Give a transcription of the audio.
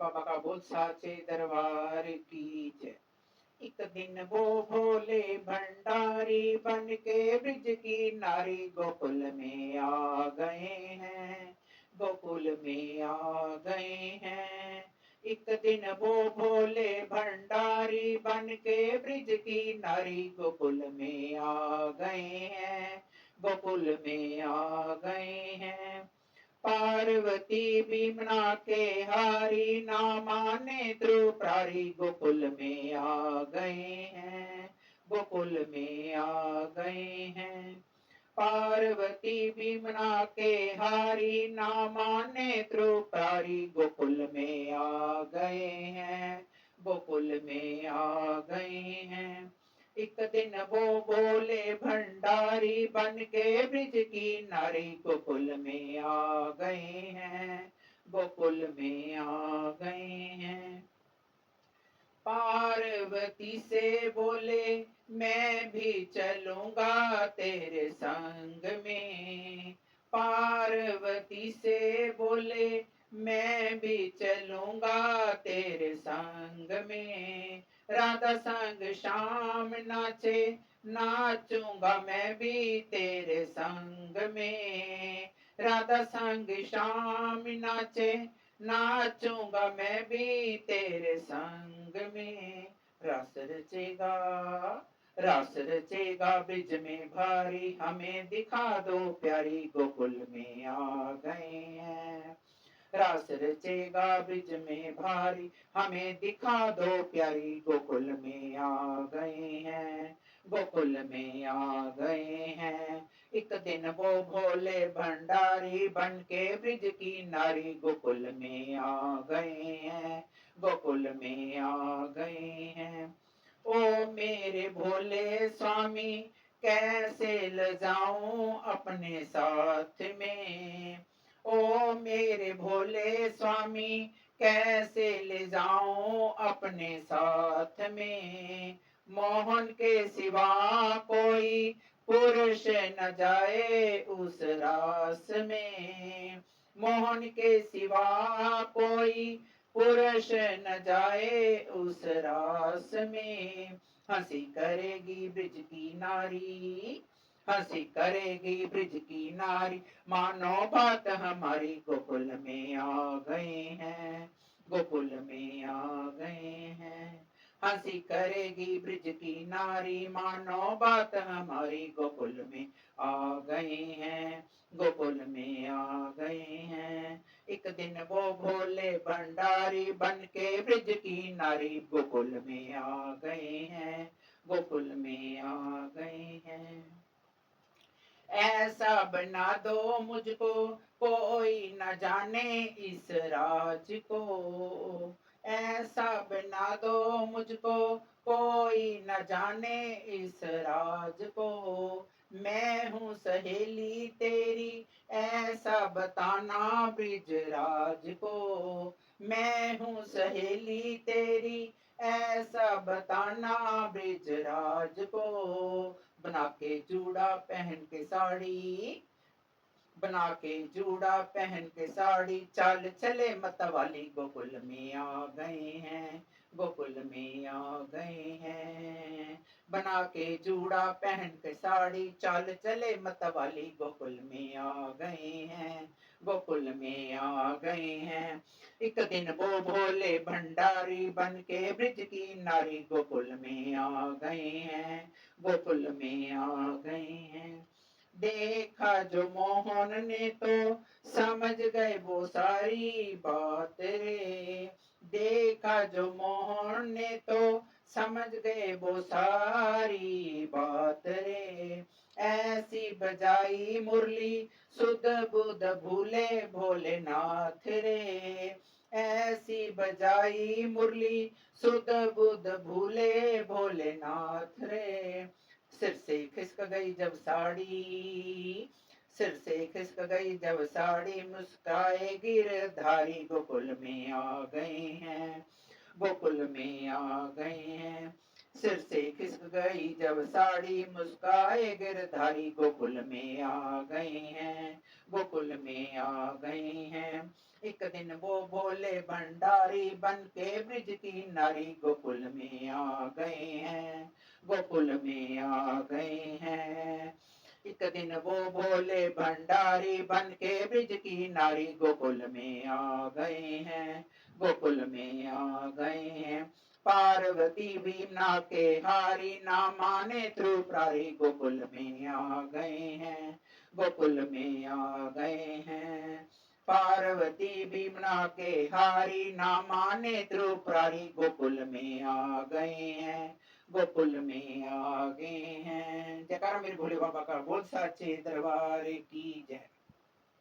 बाबा का बोल साचे दरबार की जय। एक दिन वो भोले भंडारी बन के ब्रिज की नारी गोकुल में आ गए हैं, गोकुल में आ गए हैं। एक दिन वो भोले भंडारी बन के ब्रिज की नारी गोकुल में आ गए हैं, गोकुल में आ गए हैं। पार्वती बिमना के हारी ना माने त्रिपुरारी गोकुल में आ गए हैं, गोकुल में आ गए हैं। पार्वती बिमना के हारी ना माने त्रिपुरारी गोकुल में आ गए हैं, गोकुल में आ गए हैं। एक दिन वो बोले भंडारी बन के ब्रिज की नारी गोकुल में आ गए हैं, गोकुल में आ गए हैं। पार्वती से बोले मैं भी चलूंगा तेरे संग में। पार्वती से बोले मैं भी चलूंगा तेरे संग में। राधा संग श्याम नाचे नाचूंगा मैं भी तेरे संग में। राधा संग श्याम नाचे नाचूंगा मैं भी तेरे संग में। रास रचेगा, रास रचेगा ब्रिज में भारी हमें दिखा दो प्यारी गोकुल में आ गए हैं। रास रचेगा ब्रिज में भारी हमें दिखा दो प्यारी गोकुल में आ गए हैं, गोकुल में आ गए हैं। एक दिन वो भोले भंडारी बन के ब्रिज की नारी गोकुल में आ गए हैं, गोकुल में आ गए हैं। ओ मेरे भोले स्वामी कैसे ल जाऊं अपने साथ में। ओ मेरे भोले स्वामी कैसे ले जाऊं अपने साथ में। मोहन के सिवा कोई पुरुष न जाए उस रास में। मोहन के सिवा कोई पुरुष न जाए उस रास में। हंसी करेगी ब्रिज की नारी, हंसी करेगी ब्रिज की नारी। मानो बात हमारी गोकुल में आ गए हैं, गोकुल में आ गए हैं। हंसी करेगी ब्रिज की नारी मानो बात हमारी गोकुल में आ गए हैं, गोकुल में आ गए हैं। एक दिन वो भोले भंडारी बन के ब्रिज की नारी गोकुल में आ गए हैं, गोकुल में आ गए हैं। ऐसा बना दो मुझको कोई न जाने इस राज को। ऐसा बना दो मुझको कोई न जाने इस राज को। मैं हूँ सहेली तेरी ऐसा बताना ब्रिजराज को। मैं हूँ सहेली तेरी ऐसा बताना ब्रिजराज को। बना के जूड़ा पहन के साड़ी, बना के जूड़ा पहन के साड़ी चाल चले मतवाली गोकुल में आ गए हैं, गोकुल में आ गए हैं। बना के जूड़ा पहन के साड़ी चाल चले मतवाली गोकुल में आ गए हैं, गोकुल में आ गए हैं। एक दिन वो भोले भंडारी बन के ब्रिज की नारी गोकुल में आ गए हैं, गोकुल में आ गए हैं। देखा जो मोहन ने तो समझ गए वो सारी बात रे। देखा जो मोहन ने तो समझ गए वो सारी बात रे। ऐसी बजाई मुरली सुध बुध भूले भोलेनाथ रे। ऐसी बजाई मुरली सुध बुध भूले भोलेनाथ रे। सिर से खिसक गई जब साड़ी, सिर से खिसक गई जब साड़ी मुस्काए गिरधारी गोकुल में आ गए हैं, गोकुल में आ गए हैं। सिर से खिसक गई जब साड़ी, मुस्काए गिरधारी गोकुल में आ गए हैं, गोकुल में आ गए हैं। एक दिन वो भोले भंडारी बन के ब्रिज की नारी गोकुल में आ गए हैं, गोकुल में आ गए हैं। एक दिन वो भोले भंडारी बन के ब्रिज की नारी गोकुल में आ गए हैं, गोकुल में आ गए हैं। पार्वती भीमना के हारी, ना माने त्रिपुरारी गोकुल में आ गए हैं, गोकुल में आ गए हैं। पार्वती भीमना के हारी, ना माने त्रिपुरारी गोकुल में आ गए हैं, गोकुल में आ गए हैं। जयकारा मेरे भोले बाबा का, बोल साचे दरबार की जय।